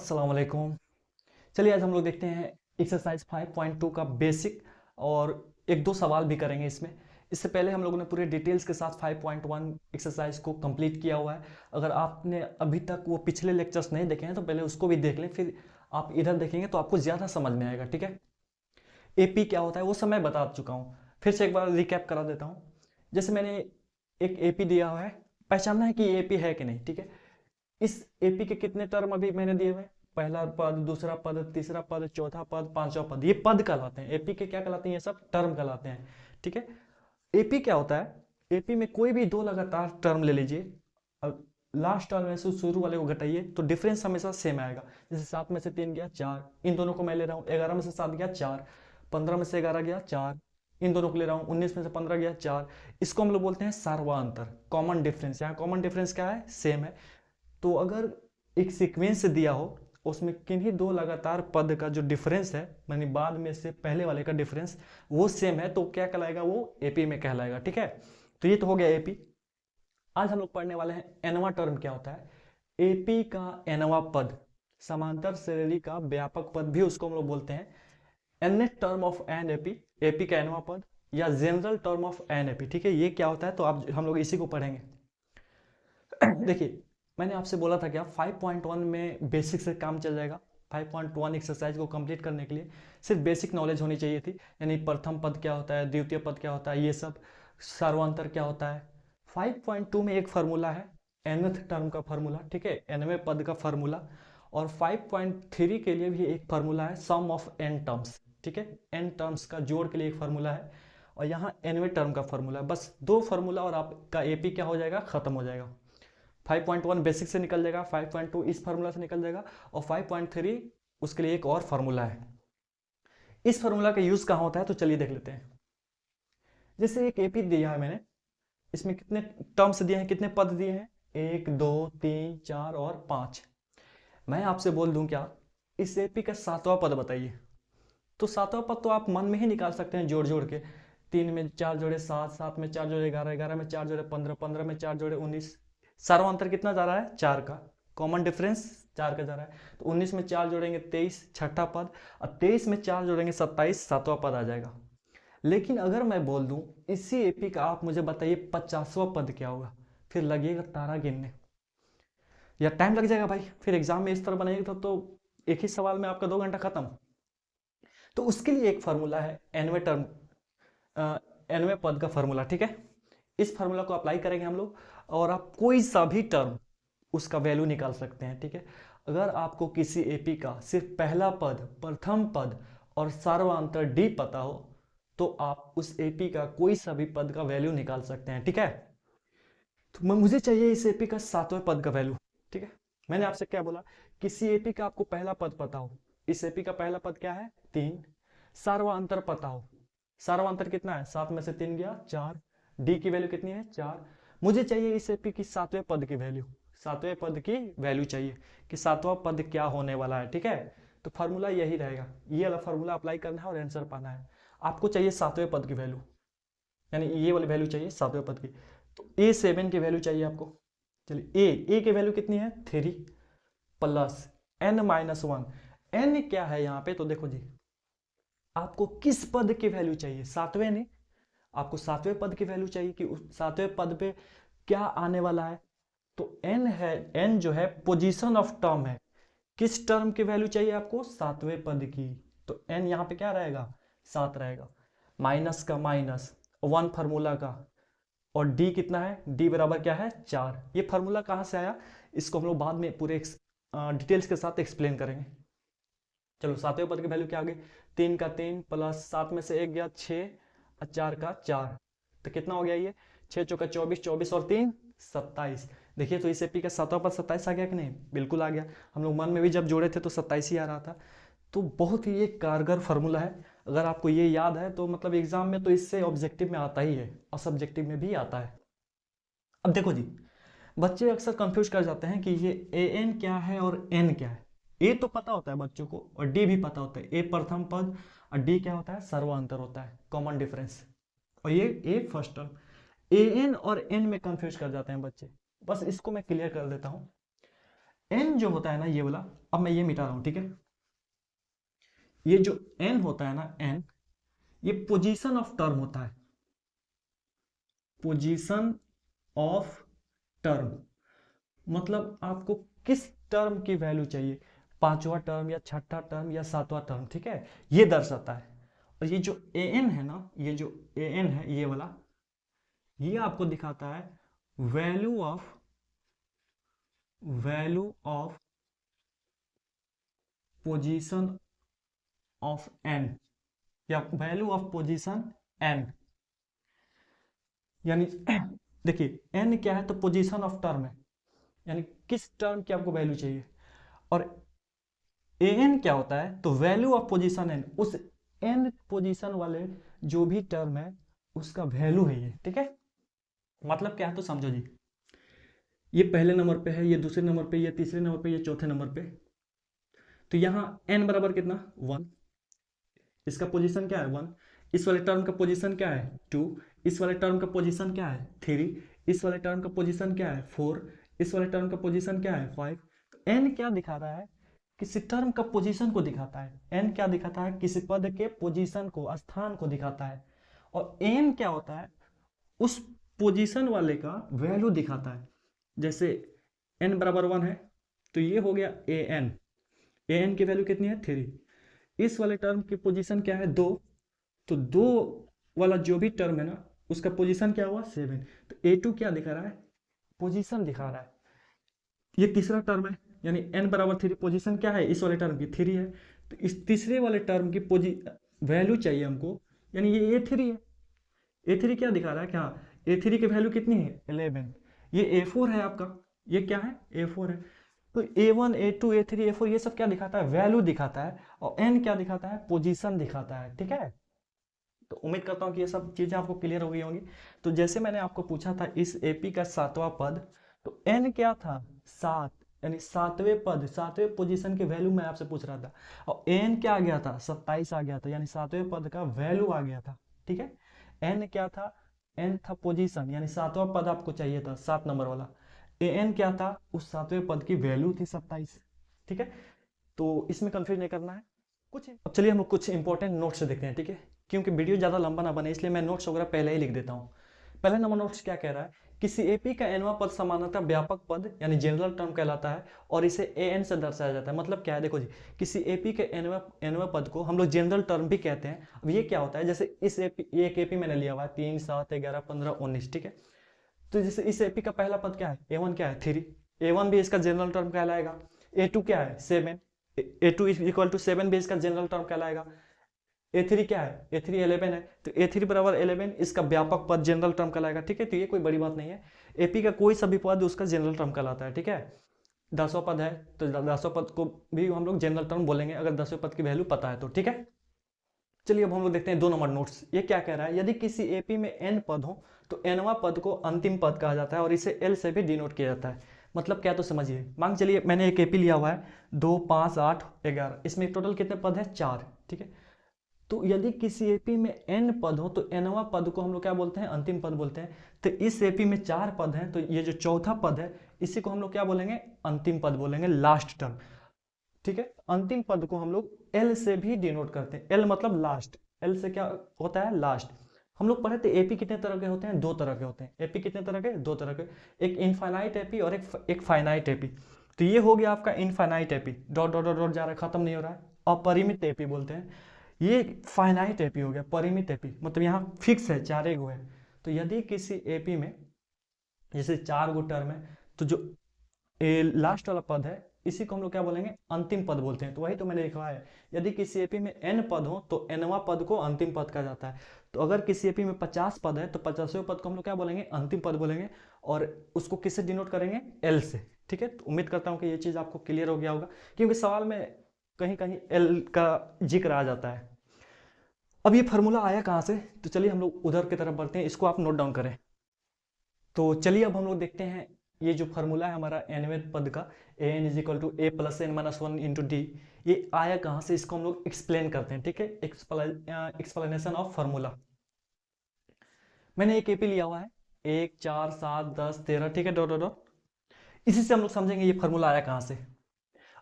अस्सलाम वालेकुम। चलिए आज हम लोग देखते हैं एक्सरसाइज 5.2 का बेसिक और एक दो सवाल भी करेंगे इसमें। इससे पहले हम लोगों ने पूरे डिटेल्स के साथ 5.1 एक्सरसाइज को कंप्लीट किया हुआ है। अगर आपने अभी तक वो पिछले लेक्चर्स नहीं देखे हैं तो पहले उसको भी देख लें, फिर आप इधर देखेंगे तो आपको ज़्यादा समझ में आएगा। ठीक है, एपी क्या होता है वो सब मैं बता चुका हूँ, फिर से एक बार रिकैप करा देता हूँ। जैसे मैंने एक एपी दिया हुआ है, पहचानना है कि ये एपी है कि नहीं। ठीक है, इस एपी के कितने टर्म अभी मैंने दिए हुए हैं, पहला पद, दूसरा पद, तीसरा पद, चौथा पद, पांचवा पद, ये पद कहलाते हैं। एपी के क्या कहलाते हैं, ये सब टर्म कहलाते हैं। ठीक है, एपी क्या होता है, एपी में कोई भी दो लगातार टर्म ले लीजिए और लास्ट टर्म में से शुरू वाले को घटाइए तो डिफरेंस हमेशा सेम आएगा। जैसे 7 में से 3 गया 4, इन दोनों को मैं ले रहा हूँ। 11 में से 7 गया 4, 15 में से 11 गया 4, इन दोनों को ले रहा हूँ। 19 में से 15 गया 4। इसको हम लोग बोलते हैं सार्वंतर, कॉमन डिफरेंस। यहाँ कॉमन डिफरेंस क्या है, सेम है। तो अगर एक सीक्वेंस दिया हो उसमें किन्हीं दो लगातार पद का जो डिफरेंस है, यानी बाद में से पहले वाले का डिफरेंस वो सेम है, तो क्या कहलाएगा, वो एपी में कहलाएगा। ठीक है, तो ये तो हो गया एपी। आज हम लोग पढ़ने वाले हैं एनवा टर्म क्या होता है। एपी का एनवा पद, समांतर श्रेणी का व्यापक पद भी उसको हम लोग बोलते हैं। nth term of an AP, AP का एनवा पद या general term of an AP. ठीक है, ये क्या होता है तो आप हम लोग इसी को पढ़ेंगे। देखिए, मैंने आपसे बोला था कि आप 5.1 में बेसिक से काम चल जाएगा। 5.1 एक्सरसाइज को कंप्लीट करने के लिए सिर्फ बेसिक नॉलेज होनी चाहिए थी, यानी प्रथम पद क्या होता है, द्वितीय पद क्या होता है, ये सब, सर्वांतर क्या होता है। 5.2 में एक फार्मूला है, nth टर्म का फार्मूला। ठीक है, nवें पद का फार्मूला। और 5.3 के लिए भी एक फार्मूला है, सम ऑफ n टर्म्स। ठीक है, n टर्म्स का जोड़ के लिए एक फार्मूला है, और यहाँ nवें टर्म का फार्मूला है। बस दो फार्मूला और आपका एपी क्या हो जाएगा, खत्म हो जाएगा। 5.1 बेसिक से निकल जाएगा, 5.2 इस फार्मूला से निकल जाएगा, और 5.3 उसके लिए एक और फार्मूला है। इस फार्मूला का यूज कहाँ होता है तो चलिए देख लेते हैं। जैसे एक एपी दिया है मैंने, इसमें कितने टर्म्स दिए हैं, कितने पद दिए हैं, 1 2 3 4 और 5। मैं आपसे बोल दूं क्या, इस एपी का सातवां पद बताइए। तो सातवां पद तो आप मन में ही निकाल सकते हैं जोड़ जोड़ के। 3 में 4 जोड़े 7, 7 में 4 जोड़े 11, 11 में 4 जोड़े 15, 15 में 4 जोड़े 19। सर्वांतर कितना जा रहा है, 4 का, कॉमन डिफरेंस 4 का जा रहा है। तो 19 में 4 जोड़ेंगे 23, छठा पद, और 23 में 4 जोड़ेंगे 27, सातवां पद आ जाएगा। लेकिन अगर मैं बोल दूं इसी एपी का आप मुझे बताइए 50वां पद क्या होगा, फिर लगेगा तारा गिनने, या टाइम लग जाएगा भाई। फिर एग्जाम में इस तरह बनाएगा तो एक ही सवाल में आपका 2 घंटा खत्म। तो उसके लिए एक फार्मूला है, एनवे टर्म, एनवे पद का फार्मूला। ठीक है, इस फार्मूला को अप्लाई करेंगे हम लोग, और आप कोई सा भी टर्म उसका वैल्यू निकाल सकते हैं। ठीक है, अगर आपको किसी एपी का सिर्फ पहला पद, प्रथम पद और सर्वांतर डी पता हो तो आप उस एपी का कोई सा भी पद का वैल्यू निकाल सकते हैं। ठीक है, तो मुझे चाहिए इस एपी का सातवें पद का वैल्यू। ठीक है, मैंने आपसे क्या बोला, किसी एपी का आपको पहला पद पता हो। इस एपी का पहला पद क्या है, 3। सर्वांतर पता हो, सर्वांतर कितना है, 7 में से 3 गया 4। डी की वैल्यू कितनी है, 4। मुझे चाहिए इस एपी की सातवें पद की वैल्यू, सातवें पद की वैल्यू चाहिए कि सातवां पद क्या होने वाला है। ठीक है, तो फार्मूला यही रहेगा, ये वाला फार्मूला अप्लाई करना है और आंसर पाना है। आपको चाहिए सातवें पद की वैल्यू, यानी ये वाली वैल्यू चाहिए सातवें पद की। तो A7 की वैल्यू चाहिए आपको। चलिए ए की वैल्यू कितनी है, 3 प्लस n-1। n क्या है यहाँ पे, तो देखो जी, आपको किस पद की वैल्यू चाहिए, सातवें ने, आपको सातवें पद की वैल्यू चाहिए कि सातवें पद पे क्या आने वाला है। तो n है, n जो है पोजीशन ऑफ टर्म है, किस टर्म की वैल्यू चाहिए आपको, सातवें पद की। तो n यहाँ पे क्या रहेगा, 7 रहेगा, माइनस का माइनस 1 फार्मूला का, और d कितना है, d बराबर क्या है, 4। ये फार्मूला कहाँ से आया, इसको हम लोग बाद में पूरे डिटेल्स के साथ एक्सप्लेन करेंगे। चलो सातवें पद की वैल्यू क्या आ गई, 3 का 3 प्लस 7 में से 1 गया 6, और 4 का 4, तो कितना हो गया ये, 6 चौका 24, 24 और 3 27। देखिए तो इस एपी का सातवां पद 27 आ गया कि नहीं, बिल्कुल आ गया। हम लोग मन में भी जब जोड़े थे तो 27 ही आ रहा था। तो बहुत ही एक कारगर फार्मूला है, अगर आपको ये याद है तो मतलब एग्जाम में तो इससे ऑब्जेक्टिव में आता ही है और सब्जेक्टिव में भी आता है। अब देखो जी, बच्चे अक्सर कंफ्यूज कर जाते हैं कि ये ए एन क्या है और एन क्या है। ए तो पता होता है बच्चों को, और डी भी पता होता है। ए प्रथम पद और डी क्या होता है, सर्वांतर होता है, कॉमन डिफरेंस। और ये ए फर्स्ट टर्म। ए एन और एन में कंफ्यूज कर जाते हैं बच्चे, बस इसको मैं क्लियर कर देता हूं। एन जो होता है ना, ये वाला, अब मैं ये मिटा रहा हूं, ठीक है। ये जो n होता है ना, n, ये पोजीशन ऑफ टर्म होता है, पोजीशन ऑफ टर्म। मतलब आपको किस टर्म की वैल्यू चाहिए, पांचवा टर्म या छठा टर्म या सातवां टर्म, ठीक है, ये दर्शाता है। और ये जो an है ना, ये जो an है ये वाला, ये आपको दिखाता है value of position of n, या वैल्यू ऑफ पोजीशन n। यानी देखिए n क्या है, तो पोजीशन ऑफ टर्म है, यानी किस टर्म की आपको वैल्यू चाहिए। और an क्या होता है, तो वैल्यू ऑफ पोजीशन n, उस n पोजीशन वाले जो भी टर्म है उसका वैल्यू है ये, ठीक है। मतलब क्या है, तो समझो जी, ये पहले नंबर पे है, ये दूसरे नंबर पे, ये तीसरे नंबर पे, ये चौथे नंबर पे। तो यहाँ n बराबर कितना, 1, इसका पोजीशन क्या है 1, इस वाले टर्म का पोजीशन क्या है 2, इस वाले टर्म का पोजीशन क्या है 3, इस वाले टर्म का पोजीशन क्या है 4, इस वाले टर्म का पोजीशन क्या है 5। तो n क्या दिखा रहा है, किसी टर्म का पोजीशन को दिखाता है। n क्या दिखाता है, किसी पद के पोजीशन को, स्थान को दिखाता है। और n क्या होता है, उस पोजीशन वाले का वैल्यू दिखाता है। जैसे n बराबर 1 है, तो ये हो गया an की वैल्यू कितनी है 3। इस वाले टर्म की पोजीशन क्या है 2, तो 2 वाला जो भी टर्म है ना उसका पोजीशन क्या हुआ 7। तो a2 क्या दिखा रहा है, पोजीशन दिखा रहा है। ये तीसरा टर्म है, यानी n बराबर 3, पोजीशन क्या है इस वाले टर्म की 3 है। तो इस तीसरे वाले टर्म की वैल्यू चाहिए हमको, यानी ये a3 है। a3 क्या दिखा रहा है, क्या a3 की वैल्यू कितनी है 11। ये a4 है आपका, ये क्या है a4 है। तो a1 a2 a3 a4 ये सब क्या दिखाता है, वैल्यू दिखाता है। और n क्या दिखाता है, पोजीशन दिखाता है, ठीक है। तो उम्मीद करता हूँ कि ये सब चीजें आपको क्लियर हो गई होंगी। तो जैसे मैंने आपको पूछा था इस एपी का सातवां पद, तो n क्या था 7, यानी सातवें पद, सातवें पोजीशन की वैल्यू मैं आपसे पूछ रहा था। और n क्या आ गया था 27 आ गया था, यानी सातवें पद का वैल्यू आ गया था, ठीक है। n क्या था, n था पोजीशन, यानी सातवां पद आपको चाहिए था 7 नंबर वाला। an क्या था, उस सातवें पद की वैल्यू थी 27, ठीक है। तो इसमें कंफ्यूज नहीं करना है कुछ। अब चलिए हम लोग कुछ इंपॉर्टेंट नोट्स देखते हैं, ठीक है। क्योंकि वीडियो ज़्यादा लंबा ना बने इसलिए मैं नोट्स वगैरह पहले ही लिख देता हूँ। पहला नंबर नोट्स क्या कह रहा है, किसी एपी का एनवा पद सामान्यतः व्यापक पद यानी जनरल टर्म कहलाता है और इसे एन से दर्शाया जाता है। मतलब क्या है, देखो जी, किसी एपी के एनवा पद को हम लोग जनरल टर्म भी कहते हैं। अब ये क्या होता है, जैसे इस एपी, ये एक एपी मैंने लिया हुआ है 3 7 11 15 19, ठीक है। तो जैसे इस एपी का पहला पद क्या है, a1 क्या है 3, a1 भी इसका जनरल टर्म कहलाएगा। a2 क्या है 7, a2 इज इक्वल टू 7 भी इसका जनरल टर्म कहलाएगा। a3 क्या है, a3 11 है, तो a3 बराबर 11 इसका व्यापक पद जनरल टर्म कहलाएगा, ठीक है। तो ये कोई बड़ी बात नहीं है, एपी का कोई सा भी पद उसका जनरल टर्म कहलाता है, ठीक है। 10वां पद है तो 10वां पद को भी हम लोग जनरल टर्म बोलेंगे अगर 10वें पद की वैल्यू पता है तो, ठीक है। चलिए अब हम लोग देखते हैं 2 नंबर नोट्स। ये क्या कह रहा है, यदि किसी एपी में n पद हो तो nवां पद को अंतिम पद कहा जाता है और इसे l से भी डिनोट किया जाता है। मतलब क्या, तो समझिए, मान चलिए मैंने एक एपी लिया हुआ है 2 5 8 11, इसमें टोटल कितने पद है 4, ठीक है। तो यदि किसी एपी में n पद हो तो nवां पद को हम लोग क्या बोलते हैं, अंतिम पद बोलते हैं। तो इस एपी में 4 पद हैं, तो ये जो चौथा पद है इसी को हम लोग क्या बोलेंगे, अंतिम पद बोलेंगे, लास्ट टर्म, ठीक है। अंतिम पद को हम लोग एल से भी डिनोट करते हैं, एल मतलब लास्ट, एल से क्या होता है लास्ट। हम लोग पढ़े थे एपी कितने तरह के होते हैं, 2 तरह के होते हैं। एपी कितने तरह के, 2 तरह के, एक इनफाइनाइट एपी और एक फाइनाइट एपी। तो ये हो गया आपका infinite AP, dot dot dot dot जा रहा है, खत्म नहीं हो रहा है, अपरिमित एपी बोलते हैं। ये फाइनाइट एपी हो गया, परिमित एपी मतलब यहाँ फिक्स है, 4 गो है। तो यदि किसी एपी में जैसे 4 गो टर्म है, तो जो लास्ट वाला पद है इसी को हम लोग क्या बोलेंगे, अंतिम पद बोलते हैं। तो वही तो मैंने लिखा है, यदि किसी एपी में n पद हो तो nवां पद को अंतिम पद कहा जाता है। तो अगर किसी एपी में 50 पद है तो 50वें पद को हम लोग क्या बोलेंगे, अंतिम पद बोलेंगे। और उसको किससे डिनोट करेंगे, l से, ठीक है। तो उम्मीद करता हूँ कि ये चीज़ आपको क्लियर हो गया होगा, क्योंकि सवाल में कहीं कहीं l का जिक्र आ जाता है। अब ये फार्मूला आया कहाँ से, तो चलिए हम लोग उधर की तरफ बढ़ते हैं, इसको आप नोट डाउन करें। तो चलिए अब हम लोग देखते हैं ये जो फार्मूला है हमारा nवें पद का, an is equal to a plus n minus 1 into d, ये आया कहाँ से, इसको हम लोग एक्सप्लेन करते हैं, ठीक है। Explanation of formula. मैंने एक एपी लिया हुआ है 1 4 7 10 13, ठीक है, डॉट डॉट डॉट। इसी से हम लोग समझेंगे ये फार्मूला आया कहाँ से।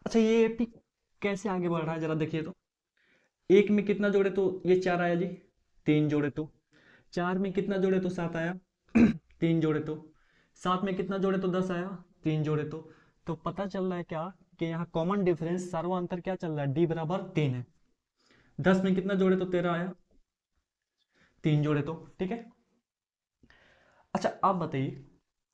अच्छा ये एपी कैसे आगे बढ़ रहा है जरा देखिए तो। एक में कितना जोड़े तो ये 4 आया जी, 3 जोड़े तो। 4 में कितना जोड़े तो 7 आया 3 जोड़े तो। 7 में कितना जोड़े तो 10 आया, 3 जोड़े तो पता चल रहा है क्या कि यहाँ कॉमन डिफरेंस सर्वांतर क्या चल रहा है, डी बराबर 3 है। 10 में कितना जोड़े तो 13 आया, 3 जोड़े तो, ठीक है। अच्छा आप बताइए,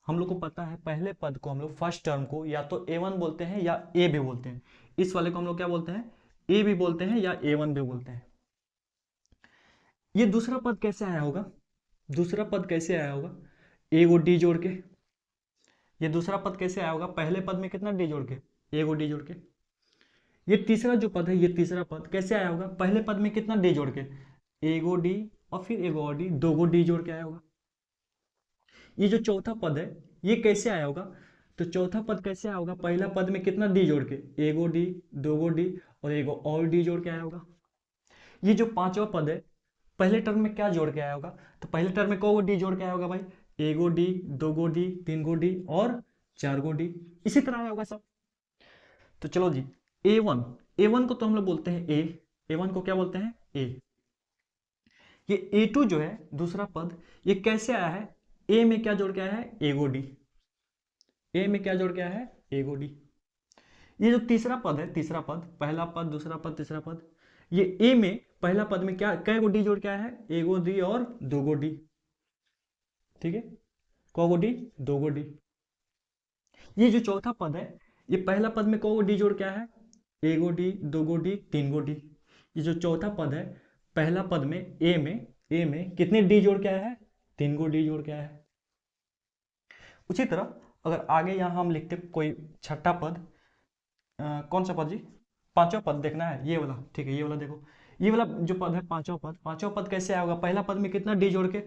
हम लोग को पता है पहले पद को हम लोग फर्स्ट टर्म को या तो A1 बोलते हैं या ए भी बोलते हैं। इस वाले को हम लोग क्या बोलते हैं, ए भी बोलते हैं या A1 भी बोलते हैं। ये दूसरा पद कैसे आया होगा, दूसरा पद कैसे आया होगा, ए को डी जोड़ के। ये दूसरा पद कैसे आया होगा, पहले पद में कितना डी जोड़ के, ए को डी जोड़ के। ये तीसरा जो पद है, ये तीसरा पद कैसे आया होगा, पहले पद में कितना डी जोड़ के, ए को डी और फिर ए को और डी, दो को डी जोड़ के आया होगा। ये जो चौथा पद है ये कैसे आया होगा, तो चौथा पद कैसे आया होगा, पहला पद में कितना डी जोड़ के, ए को डी, दो को डी और एक और डी जोड़ के आया होगा। ये जो पांचवा पद है पहले टर्म में क्या जोड़ के आया होगा, तो पहले टर्म में को डी जोड़ के आया होगा भाई, ए को डी, दो को डी, तीन को डी और चार को डी, इसी तरह आया होगा सब। तो चलो जी, A1, A1 को तो हम लोग बोलते हैं ए, A1 को क्या बोलते हैं ए। ये A2 जो है दूसरा पद, ये कैसे आया है, ए में क्या जोड़ के आया है, ए को डी, ए में क्या जोड़ के आया है, ए को डी। ये जो तीसरा पद है, तीसरा पद, पहला पद, दूसरा पद, तीसरा पद, ये ए में पहला पद में क्या कै को डी जोड़ के आया है, ए को डी और दो को डी, ठीक है, को डी, दो को डी। ये जो चौथा पद है, ये पहला पद में को डी जोड़ के आया है, ए को डी, दो को डी, तीन को डी। ये जो चौथा पद है, पहला पद में ए में कितने डी जोड़ के आया है, तीन को डी जोड़ के आया है। उसी तरह अगर आगे यहां हम लिखते कोई छठा पद, कौन सा पद जी, पांचवा पद देखना है, ये वाला, ठीक है, ये वाला देखो, ये वाला जो पद है पांचवा पद, पांचवा पद कैसे आया होगा, पहला पद में कितना डी जोड़ के,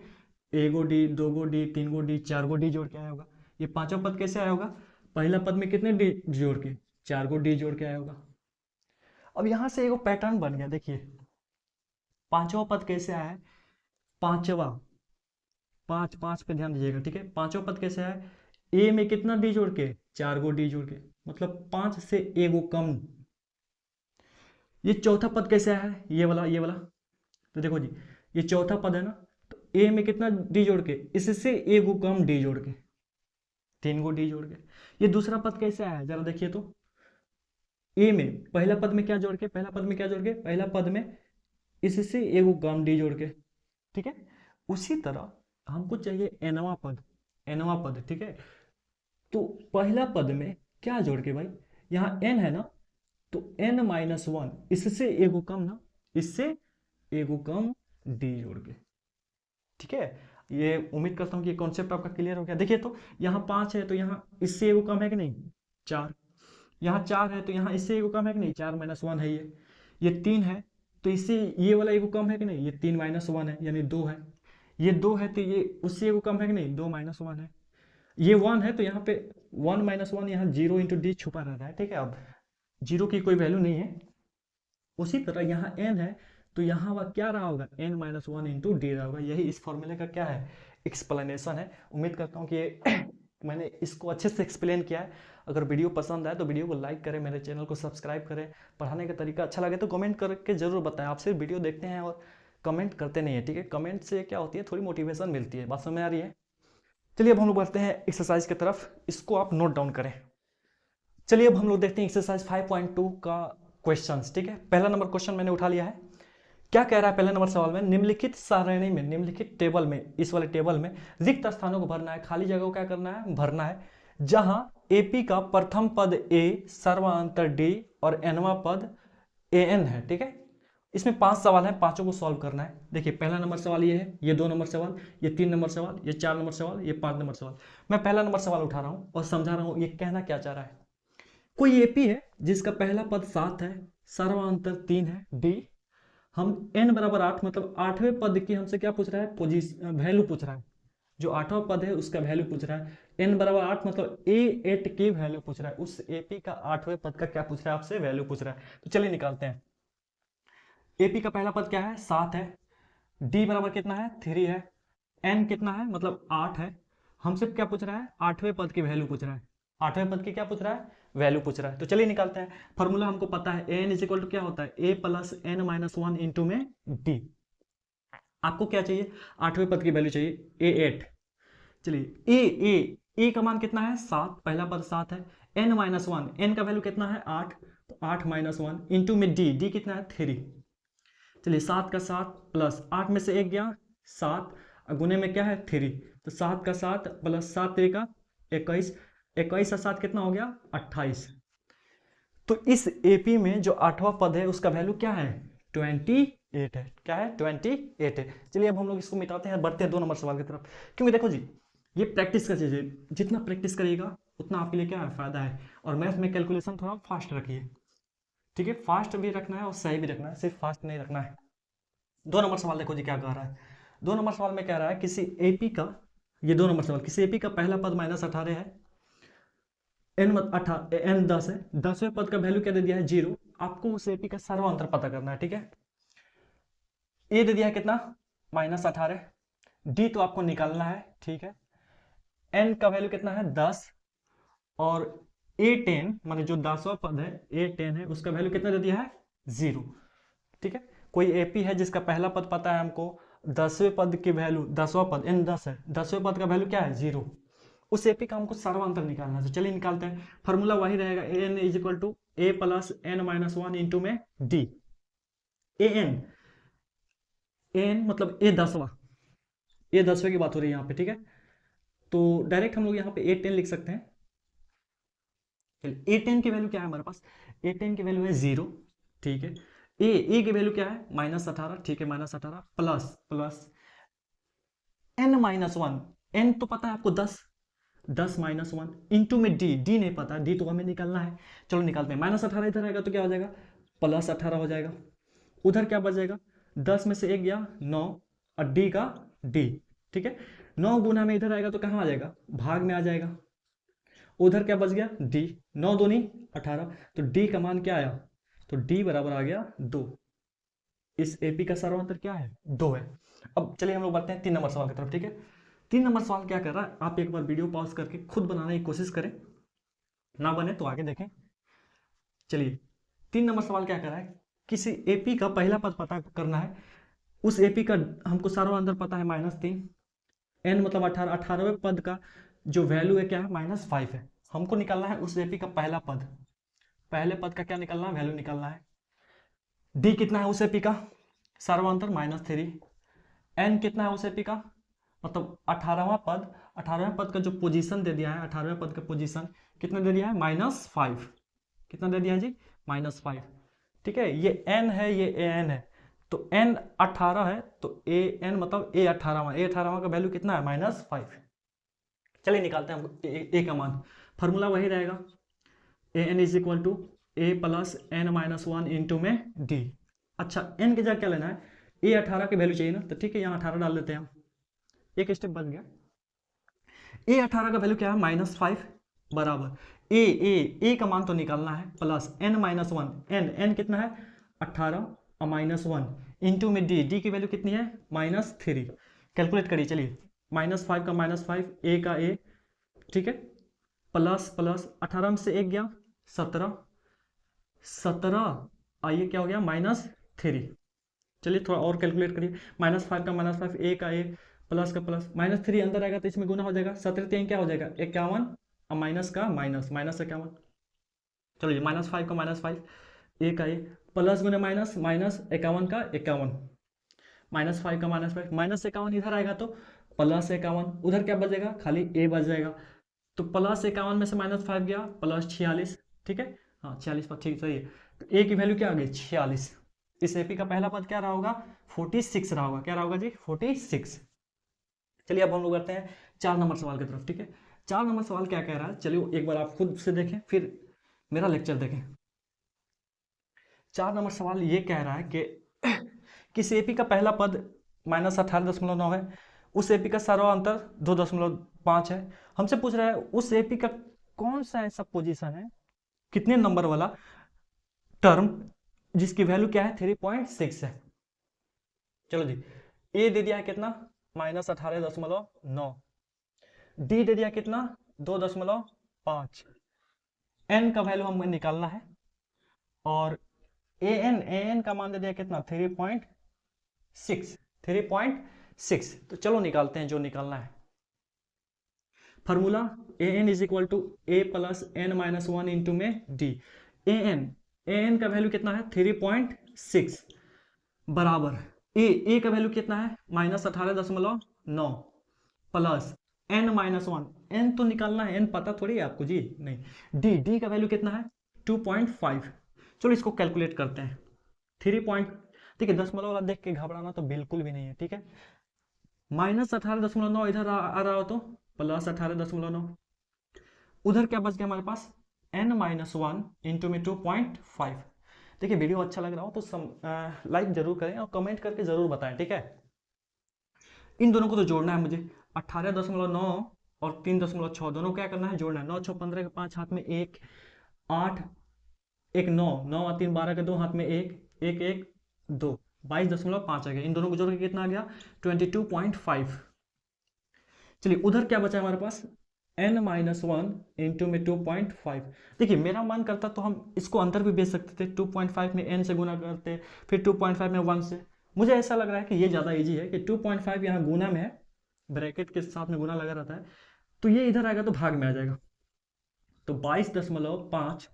ए को डी, दो को डी, तीन को डी, चार को डी जोड़ के आया होगा। ये पांचवा पद कैसे आया होगा, पहला पद में कितने डी जोड़ के, चार को डी जोड़ के आया होगा। अब यहां से एक पैटर्न बन गया, देखिए पांचवा पद कैसे आया है, पांचवा, पांच पांच पे ध्यान दीजिएगा, ठीक है। पांचवा पद कैसे आया है, ए में कितना डी जोड़ के, चार को डी जोड़ के, मतलब 5 से ए को कम। ये चौथा पद कैसे आया है, ये वाला, ये वाला, तो देखो जी, ये चौथा पद है ना, तो ए में कितना डी जोड़ के, इससे ए को कम डी जोड़ के, तीन को डी जोड़ के। ये दूसरा पद कैसे आया है जरा देखिए तो, ए में पहला पद में क्या जोड़ के, पहला पद में क्या जोड़ के, पहला पद में इससे ए को कम डी जोड़ के, ठीक है। उसी तरह हमको चाहिए एनवा पद, एनवा पद, ठीक है। तो पहला पद में क्या जोड़ के भाई, यहाँ एन है ना, तो n माइनस वन, इससे ए को कम ना, इससे ए को कम डी जोड़ के, ठीक है। ये उम्मीद करता हूं कि ये कॉन्सेप्ट आपका क्लियर हो गया। देखिए तो यहाँ 5 है तो यहाँ इससे ए को कम है कि नहीं, 4, यहाँ 4 है तो यहाँ इससे ए को कम है कि नहीं, 4 माइनस वन है ये 3 है तो इससे ये वाला ए को कम है कि नहीं, ये 3 माइनस वन है यानी 2 है। ये 2 है तो ये उससे ए को कम है कि नहीं, 2 माइनस वन है। ये 1 है तो यहाँ पे 1 माइनस वन, यहाँ 0 इंटू डी छुपा रहता है, ठीक है। अब जीरो की कोई वैल्यू नहीं है। उसी तरह यहाँ n है तो यहाँ वह क्या रहा होगा, n minus one into D रहा होगा। यही इस फॉर्मूले का क्या है, एक्सप्लेनेशन है। उम्मीद करता हूँ कि मैंने इसको अच्छे से एक्सप्लेन किया है। अगर वीडियो पसंद आए तो वीडियो को लाइक करें, मेरे चैनल को सब्सक्राइब करें। पढ़ाने का तरीका अच्छा लगे तो कमेंट करके जरूर बताएं। आप सिर्फ वीडियो देखते हैं और कमेंट करते नहीं है, ठीक है। कमेंट से क्या होती है, थोड़ी मोटिवेशन मिलती है। बात समझ में आ रही है। चलिए अब हम लोग बढ़ते हैं एक्सरसाइज की तरफ, इसको आप नोट डाउन करें। चलिए अब हम लोग देखते हैं एक्सरसाइज 5.2 का क्वेश्चंस, ठीक है। पहला नंबर क्वेश्चन मैंने उठा लिया है। क्या कह रहा है पहले नंबर सवाल में, निम्नलिखित सारणी में, निम्नलिखित टेबल में, इस वाले टेबल में रिक्त स्थानों को भरना है, खाली जगह को क्या करना है, भरना है। जहां एपी का प्रथम पद ए, सर्वांतर डी और एनवा पद एन है, ठीक है। इसमें 5 सवाल है, पांचों को सॉल्व करना है। देखिए पहला नंबर सवाल ये है, ये 2 नंबर सवाल, ये 3 नंबर सवाल, ये 4 नंबर सवाल, ये 5 नंबर सवाल। मैं पहला नंबर सवाल उठा रहा हूं और समझा रहा हूं ये कहना क्या चाह रहा है। कोई एपी है जिसका पहला पद 7 है, सर्वांतर 3 है, डी। हम n बराबर 8 मतलब 8वें पद की हमसे क्या पूछ रहा है, पोजीशन वैल्यू पूछ रहा है। जो 8वां पद है उसका वैल्यू पूछ रहा है। n बराबर 8 मतलब a8 की वैल्यू पूछ रहा है। उस एपी का 8वें पद का क्या पूछ रहा है, आपसे वैल्यू पूछ रहा है। तो चलिए निकालते हैं। एपी का पहला पद क्या है, 7 है। डी बराबर कितना है, 3 है। n कितना है, मतलब 8 है। हमसे क्या पूछ रहा है, 8वें पद की वैल्यू पूछ रहा है। 8वें पद की क्या पूछ रहा है, वैल्यू पूछ रहा है। तो चलिए निकालते हैं। फॉर्मूला हमको पता है, A N is equal to क्या होता है, A plus N minus one into में डी। आपको क्या चाहिए, आठवें पद की वैल्यू चाहिए, ए एट। चलिए ए का मान कितना है 7, पहला पद 7 है। एन माइनस वन, एन का वैल्यू कितना है 8, तो 8 माइनस वन इंटू में डी कितना है 3। चलिए 7 का 7 प्लस 8 में से एक गया 7, गुने में क्या है 3, तो 7 का 7 प्लस 7 का 21, 21 का 7 कितना हो गया 28। तो इस एपी में जो आठवां पद है उसका वैल्यू क्या है 28 है। क्या है 28 है। चलिए अब हम लोग इसको मिटाते हैं, बढ़ते हैं 2 नंबर सवाल की तरफ। क्योंकि देखो जी, ये प्रैक्टिस का चीज है, जितना प्रैक्टिस करिएगा उतना आपके लिए क्या है फायदा है। और मैथ में कैलकुलेशन थोड़ा फास्ट रखिए, ठीक है, फास्ट भी रखना है और सही भी रखना है, सिर्फ फास्ट नहीं रखना है। 2 नंबर सवाल देखो जी क्या कह रहा है। 2 नंबर सवाल में कह रहा है किसी एपी का, ये 2 नंबर सवाल, किसी एपी का पहला पद -18 है, एन 10 है, 10वें पद का वैल्यू क्या दे दिया है 0। आपको उस एपी का सर्वांतर पता करना है, ठीक है। ए दे दिया है कितना -18, डी तो आपको निकालना है, ठीक है। एन का वैल्यू कितना है 10, और A10 माने जो 10वां पद है A10 है, उसका वैल्यू कितना दे दिया है 0, ठीक है। कोई एपी है जिसका पहला पद पता है हमको, 10वें पद की वैल्यू, 10वां पद N 10 है, 10वें पद का वैल्यू क्या है 0, उस एपी का हमको सर्वांतर निकालना है। तो चलिए निकालते हैं। फॉर्मूला वही रहेगा, n is equal to A plus N minus one into में डी। एन मतलब ए 10वें की बात हो रही है यहाँ पे, ठीक है। तो डायरेक्ट हम लोग यहाँ पे A10 लिख सकते हैं। A10 की वैल्यू क्या है हमारे पास, A10 की वैल्यू है 0, ठीक है। ए की वैल्यू क्या है -18, ठीक है, -18 plus n minus one, n तो पता है आपको 10 माइनस वन इंटू में डी नहीं पता, डी तो हमें निकालना है। चलो निकालते हैं। -18 इधर आएगा तो क्या हो जाएगा +18 हो जाएगा। उधर क्या बच जाएगा, 10 में से एक गया 9, और डी का डी, ठीक है। 9 गुना में इधर आएगा तो कहाँ आ जाएगा, भाग में आ जाएगा। उधर क्या बच गया डी, 9 दूनी 18, तो डी का मान क्या आया, तो डी बराबर आ गया 2। इस एपी का सर्वांतर क्या है 2 है। अब चलिए हम लोग बढ़ते हैं 3 नंबर सवाल की तरफ, ठीक है। 3 नंबर सवाल क्या कर रहा है, आप एक बार वीडियो पॉज करके खुद बनाने की कोशिश करें, ना बने तो आगे देखें। चलिए 3 नंबर सवाल क्या कर रहा है, किसी एपी का पहला पद पता करना है। उस एपी का हमको सर्वांतर पता है -3, एन मतलब 18, 18वें पद का जो वैल्यू है क्या है -5 है। हमको निकालना है उस एपी का पहला पद, पहले पद का क्या निकालना है वैल्यू निकालना है। डी कितना है उस एपी का सर्वांतर -3, एन कितना है उस एपी का मतलब 18वां पद, 18वें पद का जो पोजीशन दे दिया है, 18वें पद का पोजीशन कितना दे दिया है -5, कितना दे दिया है जी -5, ठीक है। ये एन है, ये ए एन है, तो एन 18 है, तो ए एन मतलब ए 18वां का वैल्यू कितना है -5। चलिए निकालते हैं हम ए का मान। फॉर्मूला वही रहेगा, A N is equal to A plus N minus one into में डी। अच्छा एन की जगह क्या लेना है, ए 18 की वैल्यू चाहिए ना, तो ठीक है यहाँ 18 डाल देते हैं हम, एक स्टेप बच गया। ए 18 का वैल्यू क्या है -5 बराबर ए का मान तो निकालना है, plus N minus one, n कितना है 18 और -1 इंटू में डी की वैल्यू कितनी है -3। कैलकुलेट करिए, चलिए -5 का -5, ए का ए, ठीक है, प्लस 18 में से एक गया 17 आइए क्या हो गया -3। चलिए थोड़ा और कैलकुलेट करिए, -5 का -5, ए का ए, प्लस का प्लस, -3 अंदर आएगा तो इसमें गुना हो जाएगा, 17 3 क्या हो जाएगा 51, और माइनस का माइनस, -51। चलो ये -5 का -5, ए का ए, प्लस गुना माइनस, -51 का 51, -5 का -5, -51 इधर आएगा तो +51, उधर क्या बचेगा खाली ए बच जाएगा, तो +51 में से -5 गया +46, ठीक है, हाँ 46 पर ठीक सही है। तो ए की वैल्यू क्या आ गई 46। इस एपी का पहला पद क्या रहा होगा 46 रहा होगा, क्या रहा होगा जी 46। चलिए अब हम लोग करते हैं 4 नंबर सवाल की तरफ, ठीक है। 4 नंबर सवाल क्या कह रहा है, चलिए एक बार आप खुद से देखें फिर मेरा लेक्चर देखें। 4 नंबर सवाल ये कह रहा है कि किस एपी का पहला पद -18.9 है, उस एपी का सर्वांतर 2.5 है। हमसे पूछ रहा है उस एपी का कौन सा ऐसा पोजीशन है, कितने नंबर वाला टर्म जिसकी वैल्यू क्या है 3.6 है। चलो जी, ए दे दिया है कितना -18.9, डी दे दिया कितना 2.5, एन का वैल्यू हमें निकालना है, और ए एन का मान दे दिया कितना 3.6, 3.6। तो चलो निकालते हैं जो निकालना है। Formula a N is equal to A plus N minus one into में डी। ए एन का वैल्यू कितना है 3.6 बराबर ए का वैल्यू कितना है -18.9 plus N minus one, n तो निकालना है, एन पता थोड़ी है आपको जी, नहीं। डी का वैल्यू कितना है 2.5। चलो इसको कैलकुलेट करते हैं। 3 ठीक है, दशमलव वाला देख के घबराना तो बिल्कुल भी नहीं है, ठीक है। -18.9 इधर आ रहा हो तो +18.9, उधर क्या बच गया हमारे पास n-1 इंटू में 2.5। देखिए वीडियो अच्छा लग रहा हो तो लाइक जरूर करें और कमेंट करके जरूर बताएं, ठीक है। इन दोनों को तो जोड़ना है मुझे, 18.9 और 3.6 दोनों क्या करना है, जोड़ना है। 9 6 15 के 5 हाथ में 1, 8 1 9, 9 और 3 12 के 2 हाथ में 1 1 1 2, 22.5 आ गया। इन दोनों को जोड़ के कितना आ गया 22.5। चलिए उधर क्या बचा हमारे पास n-1 इंटू में 2.5। देखिए मेरा मन करता तो हम इसको अंदर भी बेच सकते थे, 2.5 में n से गुना करते, फिर 2.5 में 1 से। मुझे ऐसा लग रहा है कि ये ज़्यादा इजी है कि 2.5 यहाँ गुना में है, ब्रैकेट के साथ में गुना लगा रहता है, तो ये इधर आएगा तो भाग में आ जाएगा। तो 22.5,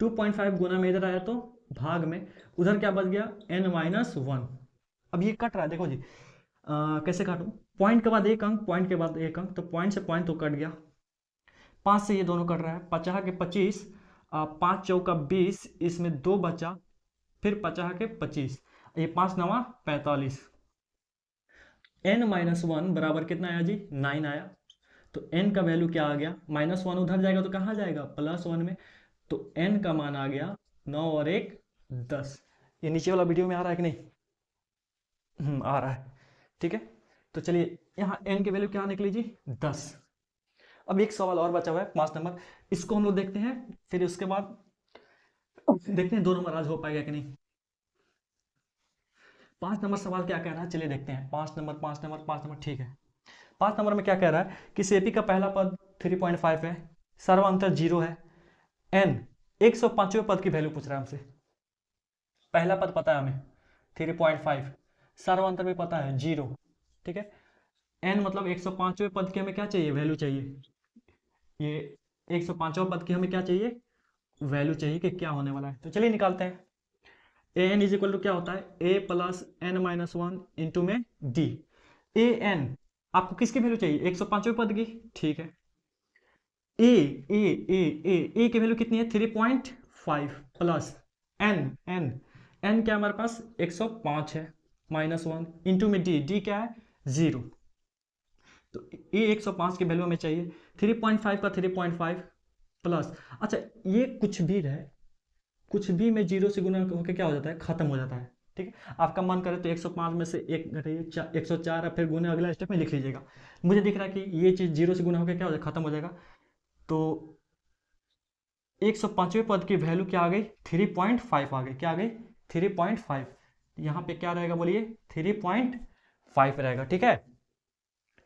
2.5 गुना में इधर आया तो भाग में, उधर क्या बच गया n-1। अब ये कट रहा है, देखो जी कैसे काटूं, पॉइंट के बाद एक अंक, पॉइंट के बाद एक अंक, तो पॉइंट से पॉइंट तो कट गया, 5 से ये दोनों कट रहा है, 50 के 25, 5 चौका 20, इसमें 2 बचा, फिर 50 के 25, ये 5 9 45। n-1 बराबर कितना आया जी 9 आया। तो n का वैल्यू क्या आ गया, -1 उधर जाएगा तो कहाँ जाएगा +1 में, तो n का मान आ गया 9 और 1 10। ये नीचे वाला वीडियो में आ रहा है कि नहीं, आ रहा है, ठीक है। तो चलिए यहाँ n की वैल्यू क्या निकली जी 10। अब एक सवाल और बचा हुआ है 5 नंबर, इसको हम लोग देखते हैं, फिर उसके बाद देखते हैं 2 नंबर आज हो पाएगा कि नहीं। 5 नंबर सवाल क्या कह रहा है, चलिए देखते हैं। 5 नंबर 5 नंबर 5 नंबर, ठीक है। 5 नंबर में क्या कह रहा है कि सेपी का पहला पद 3.5 है, सर्वांतर 0 है, n 105वें पद की वैल्यू पूछ रहा है हमसे। पहला पद पता है हमें 3.5, सर्वांतर भी पता है 0, ठीक है। n मतलब 105वें पद की हमें क्या चाहिए, वैल्यू चाहिए। ये 105वां पद की हमें क्या चाहिए, वैल्यू चाहिए कि क्या होने वाला है। तो चलिए निकालते हैं। A N is equal to क्या होता है a प्लस n-1 इंटू में d। ए एन आपको किसकी वैल्यू चाहिए 105वें पद की, ठीक है। ए ए ए ए ए की वैल्यू कितनी है 3.5 प्लस n n n क्या हमारे पास 105 है, -1 इंटू में d क्या है 0। तो ये 105 की वैल्यू हमें चाहिए, 3.5 का 3.5 प्लस, अच्छा ये कुछ भी रहे, कुछ भी में 0 से गुना होकर क्या हो जाता है, खत्म हो जाता है, ठीक है। आपका मन करे तो 105 में से एक घटाइए 104, फिर गुना अगला स्टेप में लिख लीजिएगा। मुझे दिख रहा है कि ये चीज़ 0 से गुना होकर क्या हो जाएगा, खत्म हो जाएगा। तो 105वें पद की वैल्यू क्या आ गई 3.5 आ गई, क्या आ गई 3.5। यहाँ पे क्या रहेगा बोलिए 3.5 रहेगा, ठीक है।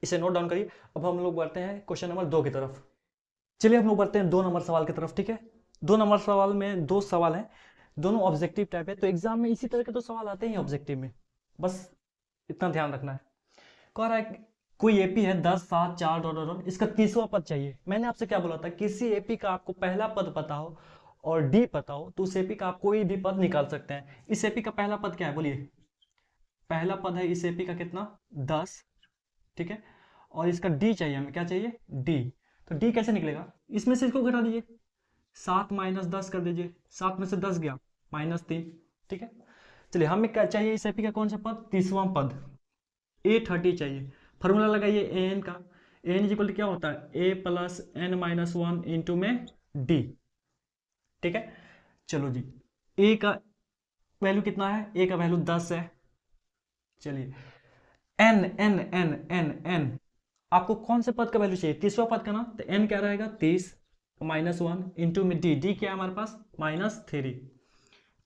इसे नोट डाउन करिए। अब हम लोग बढ़ते हैं क्वेश्चन नंबर 2 की तरफ। चलिए हम लोग बढ़ते हैं 2 नंबर सवाल की तरफ, ठीक है। 2 नंबर सवाल में 2 सवाल हैं, दोनों ऑब्जेक्टिव टाइप है, तो एग्जाम में इसी तरह के तो सवाल आते हैं ऑब्जेक्टिव में, बस इतना ध्यान रखना है। कह रहा है कोई एपी है 10 7 4 डॉट, इसका 30वां पद चाहिए। मैंने आपसे क्या बोला था, किसी एपी का आपको पहला पद पता हो और डी पता हो तो उस एपी का आप कोई भी पद निकाल सकते हैं। इस एपी का पहला पद क्या है बोलिए, पहला पद है इस एपी का कितना 10, ठीक है। और इसका डी चाहिए हमें, क्या चाहिए डी। तो डी कैसे निकलेगा, इसमें से इसको घटा दीजिए, 7 - 10 कर दीजिए, 7 में से 10 गया -3, ठीक है। चलिए हमें क्या चाहिए इस एपी का कौन सा पद, 30वां पद, A30 चाहिए। फॉर्मूला लगाइए ए एन का, ए एन इक्वल क्या होता है a प्लस n-1 इंटू में d, ठीक है। चलो जी a का वैल्यू कितना है, a का वैल्यू 10 है। चलिए n n n n n आपको कौन से पद का वैल्यू चाहिए, 30वां पद का ना, तो n क्या रहेगा 30 -1 इंटू में d क्या है हमारे पास -3।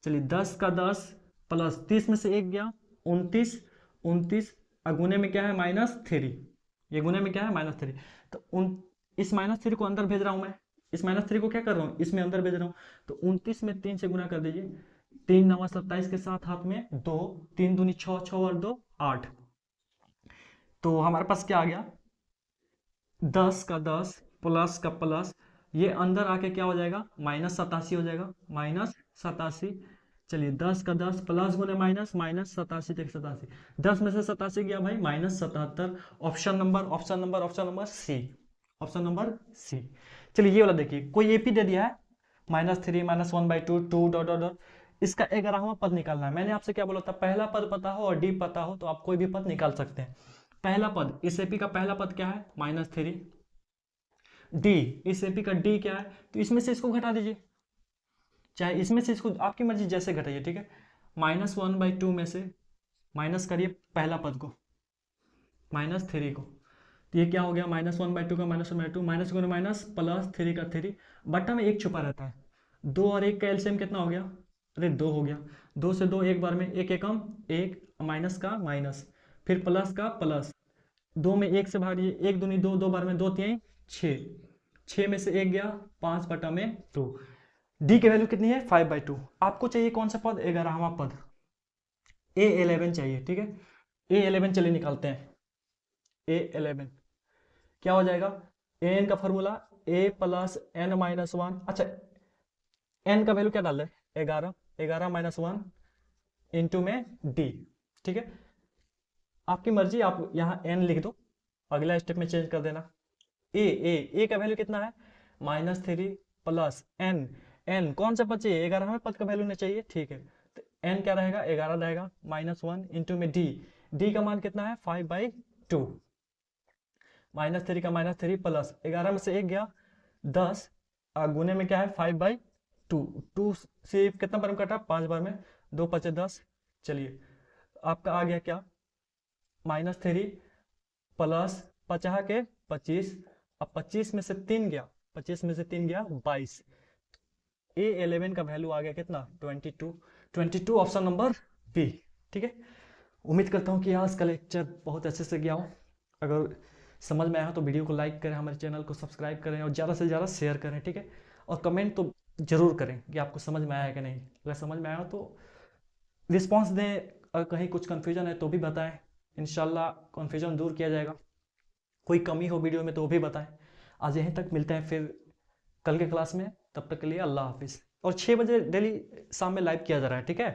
चलिए 10 का 10 प्लस 30 में से 1 गया 29, 29 गुने में क्या है -3, ये गुने में क्या है -3। तो इस -3 को अंदर भेज रहा हूं मैं, इस -3 को क्या कर रहा हूँ, इसमें अंदर भेज रहा हूँ, तो 29 में 3 से गुना कर दीजिए, 3 9 27 के साथ हाथ में 2, 3 दूनी 6, 6 और 2 8, तो हमारे पास क्या आ गया, 10 का 10 प्लस का प्लस, ये अंदर आके क्या हो जाएगा, -87 हो जाएगा, -87। चलिए 10 का 10 प्लस गुने माइनस, -87 तक 87, 10 में से 87 गया भाई -77। Option number C, option number C. चलिए ये वाला देखिए, कोई एपी दे दिया है -3 -1/2 2 डॉट डॉट डॉट, इसका 11वां पद निकालना है। मैंने आपसे क्या बोला था, पहला पद पता हो और डी पता हो तो आप कोई भी पद निकाल सकते हैं। पहला पद, इस एपी का पहला पद क्या है, -3, डी, इस एपी का डी क्या है, तो इसमें से इसको घटा दीजिए, चाहे इसमें से इसको, आपकी मर्जी जैसे घटाइए, ठीक है। -1/2 में से माइनस करिए पहला पद को, -3 को, तो ये क्या हो गया, -1/2 का -1/2, माइनस को माइनस प्लस 3 का 3, बट्टा में एक छुपा रहता है, 2 और 1 का एलसीएम कितना हो गया, अरे 2 हो गया, 2 से 2 एक बार में, एक एकम एक, माइनस का माइनस, फिर प्लस का प्लस, 2 में 1 से भागिए, 1 दूनी 2, 2 बार में 2 3 6, 6 में से 1 गया, 5 बटा में 2, डी की वैल्यू कितनी है, 5/2। आपको चाहिए कौन सा पद, 11वां पद, A11 चाहिए, ठीक है। A11 चलिए निकालते हैं, A11 क्या हो जाएगा, an का formula a plus n minus 1, अच्छा n का वैल्यू क्या डाल रहे, 11, 11 माइनस 1 इंटू में d, ठीक है। आपकी मर्जी, आप यहाँ n लिख दो, अगला स्टेप में चेंज कर देना। a का वैल्यू कितना है, -3 प्लस n कौन सा पद चाहिए, 11वें पद का वैल्यू नहीं चाहिए, ठीक है, तो n क्या रहेगा, 11 रहेगा, -1 इंटू में d का मान कितना है, 5/2, -3 का -3 प्लस 11 में से 1 गया, 10, गुने में क्या है, 5/2, 2 से कितना बार में कटा, 5 बार में, 2 5 10, चलिए आपका आ गया क्या, -3 प्लस 50 के 25, अब 25 में से 3 गया, 25 में से 3 गया 22, A11 का वैल्यू आ गया कितना, 22 ऑप्शन नंबर बी, ठीक है। उम्मीद करता हूँ कि आज का लेक्चर बहुत अच्छे से गया हो। अगर समझ में आया हो तो वीडियो को लाइक करें, हमारे चैनल को सब्सक्राइब करें और ज़्यादा से ज़्यादा शेयर करें, ठीक है। और कमेंट तो जरूर करें कि आपको समझ में आया है कि नहीं, अगर समझ में आया हो तो रिस्पॉन्स दें, अगर कहीं कुछ कन्फ्यूजन है तो भी बताएं, इंशाल्लाह कन्फ्यूजन दूर किया जाएगा। कोई कमी हो वीडियो में तो वो भी बताएं। आज यहीं तक, मिलते हैं फिर कल के क्लास में, तब तक के लिए अल्लाह हाफिज़। और 6 बजे डेली शाम में लाइव किया जा रहा है, ठीक है।